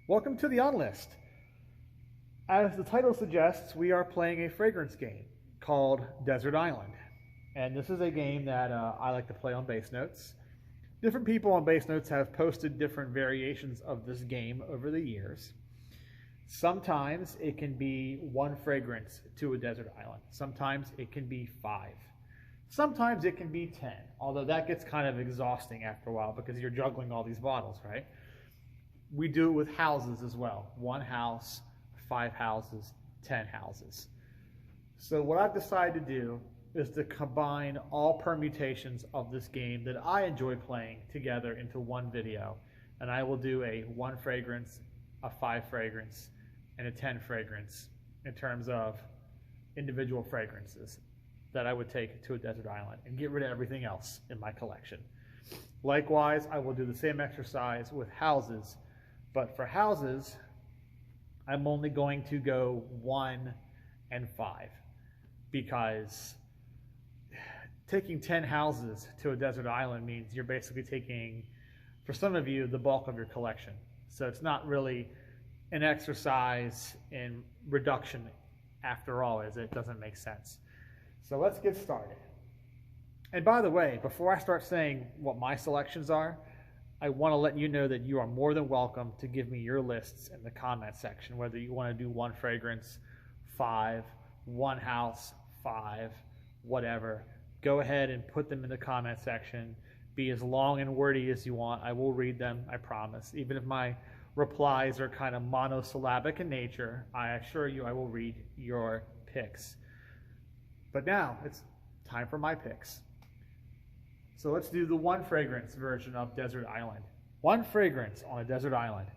Welcome to the On List. As the title suggests, we are playing a fragrance game called Desert Island. And this is a game that I like to play on Bass Notes. Different people on Bass Notes have posted different variations of this game over the years. Sometimes it can be one fragrance to a desert island. Sometimes it can be 5. Sometimes it can be 10, although that gets kind of exhausting after a while because you're juggling all these bottles, right? We do it with houses as well. 1 house, 5 houses, 10 houses. So what I've decided to do is to combine all permutations of this game that I enjoy playing together into one video. And I will do a 1 fragrance, a 5 fragrance, and a 10 fragrance in terms of individual fragrances that I would take to a desert island and get rid of everything else in my collection. Likewise, I will do the same exercise with houses. But for houses, I'm only going to go 1 and 5 because taking 10 houses to a desert island means you're basically taking, for some of you, the bulk of your collection. So it's not really an exercise in reduction after all, as it doesn't make sense. So let's get started. And by the way, before I start saying what my selections are, I want to let you know that you are more than welcome to give me your lists in the comment section, whether you want to do 1 fragrance, 5, 1 house, 5, whatever. Go ahead and put them in the comment section. Be as long and wordy as you want. I will read them, I promise. Even if my replies are kind of monosyllabic in nature, I assure you I will read your picks. But now it's time for my picks. So let's do the 1 fragrance version of Desert Island. 1 fragrance on a desert island.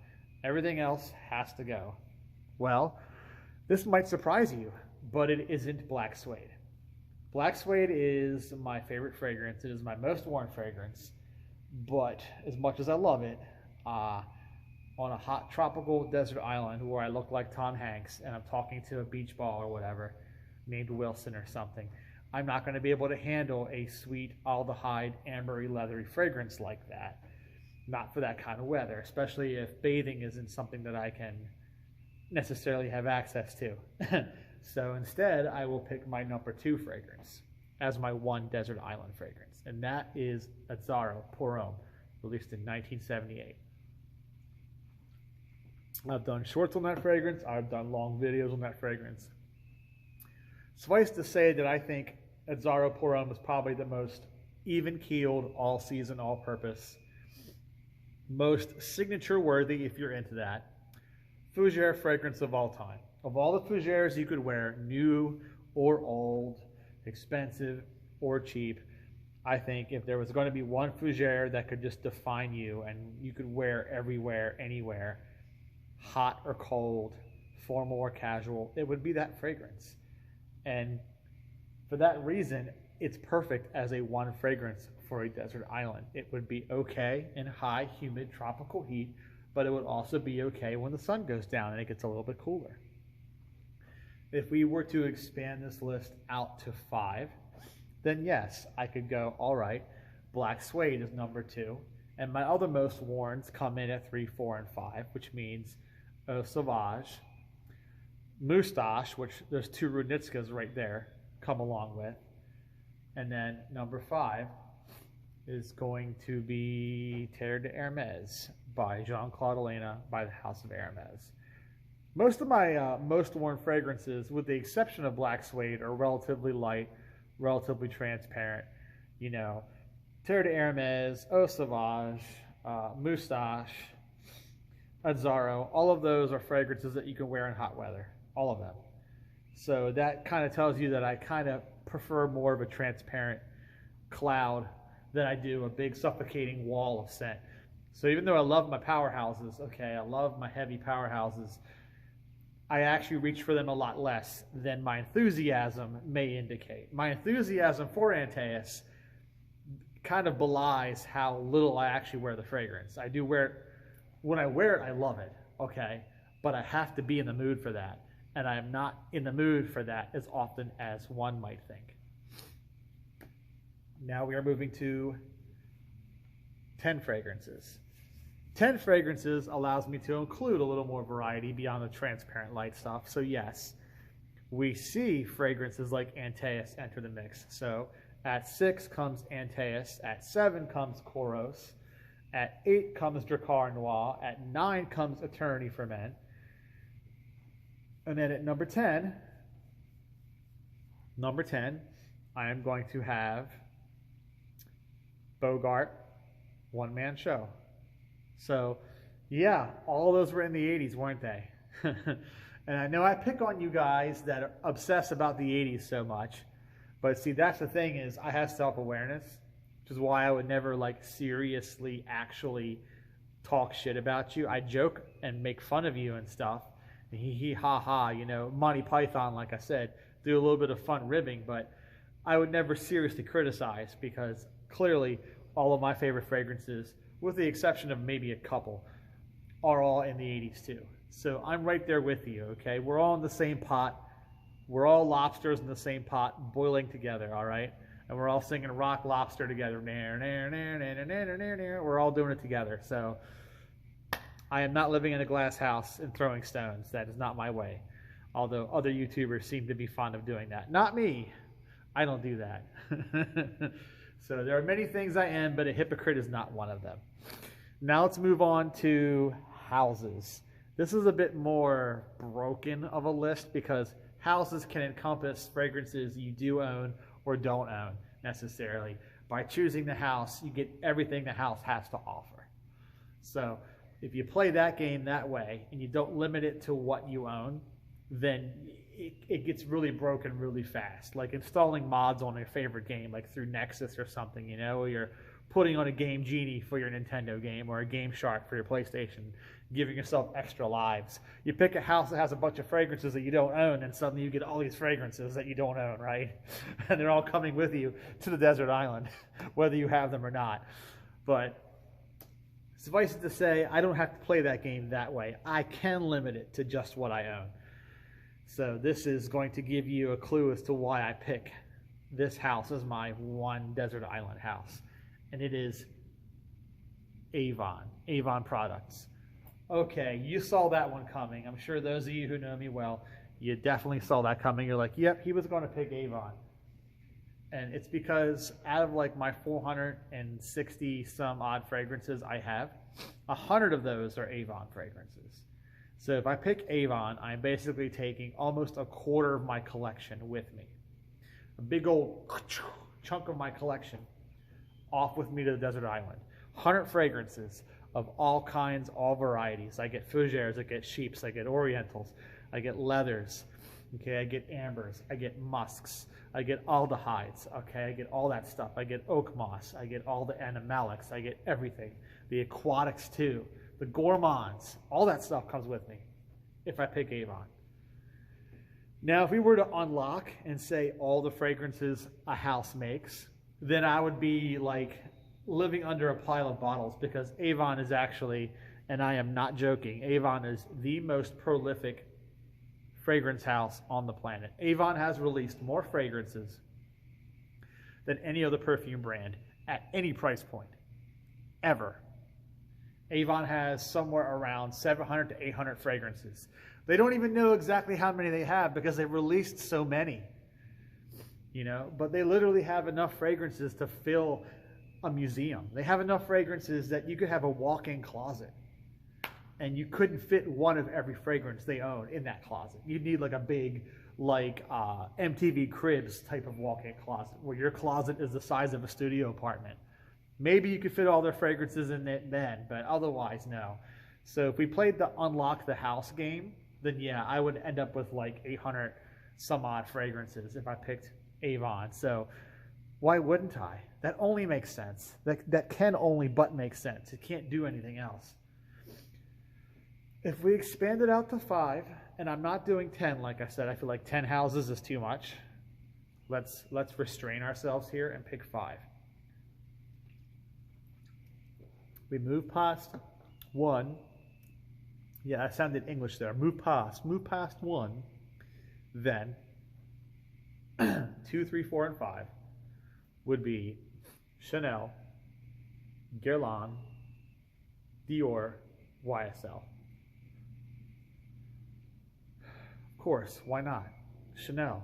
Everything else has to go. Well, this might surprise you, but it isn't black suede. Black suede is my favorite fragrance. It is my most worn fragrance. But as much as I love it, on a hot tropical desert island where I look like Tom Hanks and I'm talking to a beach ball or whatever, named Wilson or something, I'm not going to be able to handle a sweet aldehyde, ambery, leathery fragrance like that. Not for that kind of weather, especially if bathing isn't something that I can necessarily have access to. So instead, I will pick my number 2 fragrance as my 1 desert island fragrance, and that is Azzaro Perfume, released in 1978. I've done shorts on that fragrance. I've done long videos on that fragrance. Suffice to say that I think Azzaro Perfume is probably the most even-keeled, all-season, all-purpose, most signature-worthy, if you're into that, fougere fragrance of all time. Of all the fougères you could wear, new or old, expensive or cheap, I think if there was going to be 1 fougere that could just define you and you could wear everywhere, anywhere, hot or cold, formal or casual, it would be that fragrance. And for that reason, it's perfect as a 1 fragrance for a desert island. It would be okay in high, humid, tropical heat, but it would also be okay when the sun goes down and it gets a little bit cooler. If we were to expand this list out to 5, then yes, I could go, all right, black suede is number 2, and my other most worns come in at 3, 4, and 5, which means Eau Sauvage, Moustache, which there's 2 Runitskas right there, come along with. And then number 5 is going to be Terre de Hermes by Jean-Claude Elena by the House of Hermes. Most of my most worn fragrances, with the exception of black suede, are relatively light, relatively transparent. You know, Terre de Hermes, Eau Sauvage, Moustache, Azzaro, all of those are fragrances that you can wear in hot weather. All of them. So that kind of tells you that I kind of prefer more of a transparent cloud than I do a big suffocating wall of scent. So even though I love my powerhouses, okay, I love my heavy powerhouses, I actually reach for them a lot less than my enthusiasm may indicate. My enthusiasm for Antaeus kind of belies how little I actually wear the fragrance. I do wear it. When I wear it, I love it, okay? But I have to be in the mood for that. And I am not in the mood for that as often as one might think. Now we are moving to 10 fragrances. 10 fragrances allows me to include a little more variety beyond the transparent light stuff. So yes, we see fragrances like Antaeus enter the mix. So at 6 comes Antaeus, at 7 comes Koros, at 8 comes Drakkar Noir, at 9 comes Eternity for Men, and then at number 10, I am going to have Bogart One Man Show. So, yeah, all those were in the 80s, weren't they? And I know I pick on you guys that obsess about the 80s so much, but see, that's the thing is I have self-awareness, which is why I would never like seriously actually talk shit about you. I joke and make fun of you and stuff. Hee hee ha ha, you know, Monty Python, like I said, do a little bit of fun ribbing, but I would never seriously criticize because clearly all of my favorite fragrances, with the exception of maybe a couple, are all in the 80s too. So I'm right there with you, okay? We're all in the same pot. We're all lobsters in the same pot, boiling together, all right? And we're all singing Rock Lobster together. We're all doing it together. So I am not living in a glass house and throwing stones. That is not my way. Although other YouTubers seem to be fond of doing that. Not me. I don't do that. So there are many things I am, but a hypocrite is not one of them. Now let's move on to houses. This is a bit more broken of a list because houses can encompass fragrances you do own or don't own necessarily. By choosing the house, you get everything the house has to offer. So if you play that game that way and you don't limit it to what you own, then it gets really broken really fast. Like installing mods on your favorite game, like through Nexus or something, you know, or you're putting on a Game Genie for your Nintendo game or a Game Shark for your PlayStation, giving yourself extra lives. You pick a house that has a bunch of fragrances that you don't own, and suddenly you get all these fragrances that you don't own, right? And they're all coming with you to the desert island, whether you have them or not. But suffice it to say, I don't have to play that game that way. I can limit it to just what I own. So this is going to give you a clue as to why I pick this house as my one desert island house. And it is Avon products. Okay, you saw that one coming. I'm sure those of you who know me well, you definitely saw that coming. You're like, yep, he was going to pick Avon. And it's because out of like my 460 some odd fragrances I have, 100 of those are Avon fragrances. So if I pick Avon, I'm basically taking almost a quarter of my collection with me. A big old chunk of my collection off with me to the desert island. 100 fragrances of all kinds, all varieties. I get fougères, I get sheeps, I get orientals, I get leathers, okay, I get ambers, I get musks, I get aldehydes, okay, I get all that stuff. I get oak moss, I get all the animalics, I get everything. The aquatics too, the gourmands, all that stuff comes with me if I pick Avon. Now, if we were to unlock and say all the fragrances a house makes, then I would be like living under a pile of bottles because Avon is actually, and I am not joking, Avon is the most prolific fragrance house on the planet. Avon has released more fragrances than any other perfume brand at any price point, ever. Avon has somewhere around 700 to 800 fragrances. They don't even know exactly how many they have because they've released so many, you know, but they literally have enough fragrances to fill a museum. They have enough fragrances that you could have a walk-in closet and you couldn't fit one of every fragrance they own in that closet. You'd need like a big, like MTV Cribs type of walk-in closet where your closet is the size of a studio apartment. Maybe you could fit all their fragrances in it then, but otherwise, no. So if we played the Unlock the House game, then yeah, I would end up with like 800 some odd fragrances if I picked Avon. So why wouldn't I? That only makes sense. That can only but make sense. It can't do anything else. If we expand it out to 5, and I'm not doing 10, like I said, I feel like 10 houses is too much. Let's restrain ourselves here and pick 5. We move past 1. Yeah, I sounded English there. Move past 1. Then 2, 3, 4, and 5 would be Chanel, Guerlain, Dior, YSL. Of course, why not? Chanel,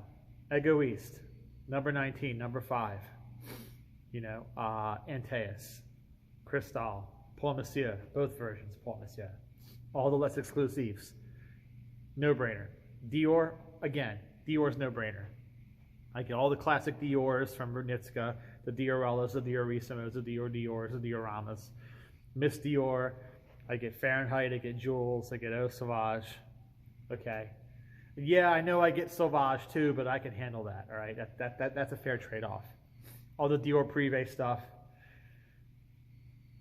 Egoiste, number 19, number 5. You know, Antaeus, Cristal, Paul Monsieur, both versions, Paul Monsieur. All the less exclusives. No-brainer. Dior, again, Dior's no-brainer. I get all the classic Diors from Brunitska, the Diorellas, the Diorissimos, the Diors, the Dioramas. Miss Dior, I get Fahrenheit, I get Jules, I get Eau Sauvage. Okay. Yeah, I know I get Sauvage too, but I can handle that, all right? That's a fair trade-off. All the Dior Privé stuff.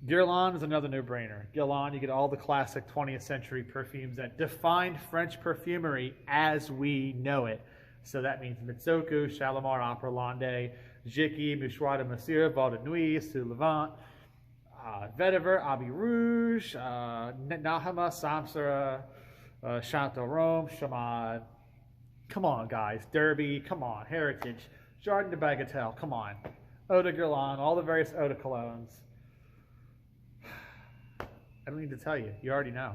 Guerlain is another no-brainer. Guerlain, you get all the classic 20th century perfumes that defined French perfumery as we know it. So that means Mitsoku, Shalimar, Opera Lande, Jicky, Mouchoir de Monsieur, Val de Nuit, Sous Levant, Vetiver, Abbey Rouge, Nahama, Samsara, Chantal Rome, Chamad. Come on, guys. Derby, come on. Heritage, Jardin de Bagatelle, come on. Eau de Guerlain, all the various Eau de Colognes. I don't need to tell you. You already know.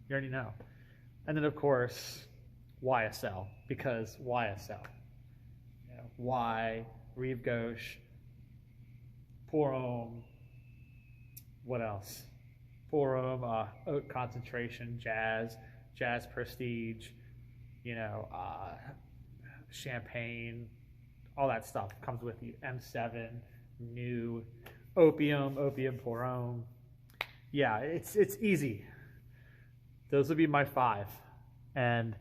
You already know. And then, of course, YSL, because YSL. You know, Y, Rive Gauche, Pour Homme, what else? Pour Homme, Haute Concentration, Jazz, Jazz Prestige, you know, Champagne, all that stuff comes with you. M7, New, Opium, Opium Pour Homme. Yeah, it's easy. Those would be my 5. And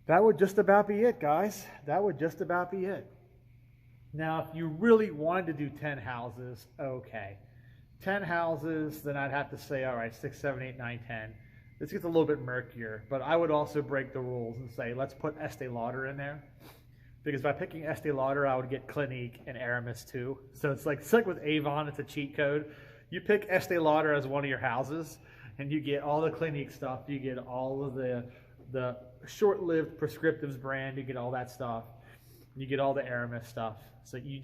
that would just about be it, guys. That would just about be it. Now, if you really wanted to do 10 houses, okay. 10 houses, then I'd have to say, all right, 6, 7, 8, 9, 10. This gets a little bit murkier, but I would also break the rules and say, let's put Estee Lauder in there. Because by picking Estee Lauder, I would get Clinique and Aramis too. So it's like with Avon, it's a cheat code. You pick Estee Lauder as one of your houses, and you get all the Clinique stuff. You get all of the short-lived Prescriptives brand. You get all that stuff. You get all the Aramis stuff. So you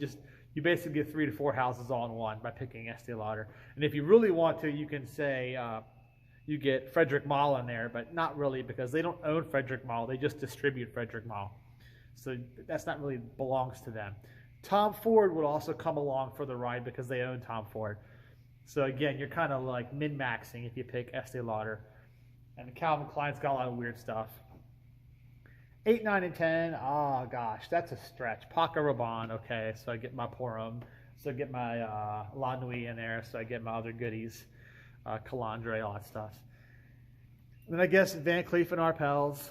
basically get 3 to 4 houses all in one by picking Estee Lauder. And if you really want to, you can say you get Frederic Malle in there, but not really because they don't own Frederic Malle. They just distribute Frederic Malle. So that's not really belongs to them. Tom Ford would also come along for the ride because they own Tom Ford. So again, you're kind of like min-maxing if you pick Estee Lauder. And Calvin Klein's got a lot of weird stuff. 8, 9, and 10, oh gosh, that's a stretch. Paco Rabanne, okay, so I get my Pour Homme. So I get my La Nuit in there, so I get my other goodies. Calandre, all that stuff. And then I guess Van Cleef and Arpels.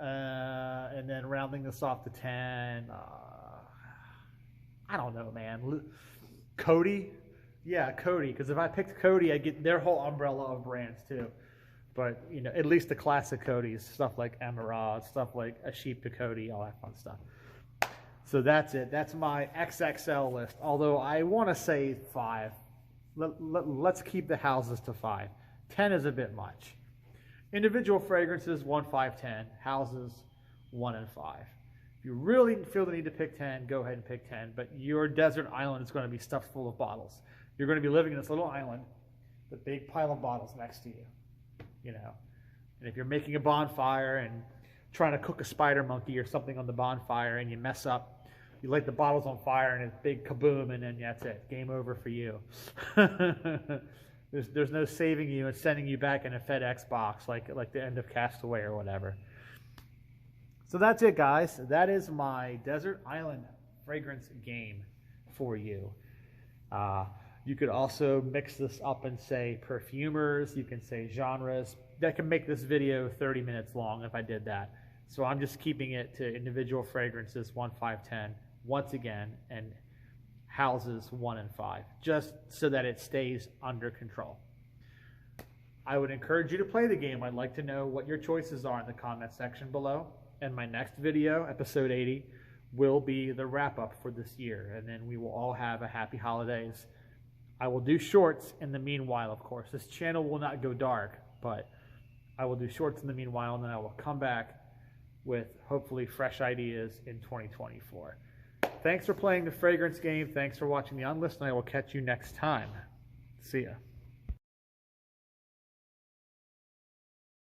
And then rounding this off to 10, I don't know, man. Cody? Yeah, Cody, because if I picked Cody, I get their whole umbrella of brands too. But, you know, at least the classic Codys, stuff like Emerald, stuff like A Sheep to Cody, all that fun stuff. So that's it. That's my XXL list, although I want to say 5. Let's keep the houses to 5. 10 is a bit much. Individual fragrances, 1, 5, 10. Houses, 1 and 5. If you really feel the need to pick 10, go ahead and pick 10. But your desert island is going to be stuffed full of bottles. You're going to be living in this little island, the big pile of bottles next to you, you know. And if you're making a bonfire and trying to cook a spider monkey or something on the bonfire and you mess up, you light the bottles on fire and it's big kaboom, and then that's it. Game over for you. There's no saving you and sending you back in a FedEx box like the end of Castaway or whatever. So that's it, guys. That is my Desert Island fragrance game for you. You could also mix this up and say perfumers. You can say genres. That can make this video 30 minutes long if I did that. So I'm just keeping it to individual fragrances, 1, 5, 10, once again, and houses 1 and 5, just so that it stays under control. I would encourage you to play the game. I'd like to know what your choices are in the comment section below. And my next video, episode 80, will be the wrap-up for this year. And then we will all have a happy holidays. I will do shorts in the meanwhile, of course. This channel will not go dark, but I will do shorts in the meanwhile, and then I will come back with hopefully fresh ideas in 2024. Thanks for playing the fragrance game. Thanks for watching the Unlist, and I will catch you next time. See ya.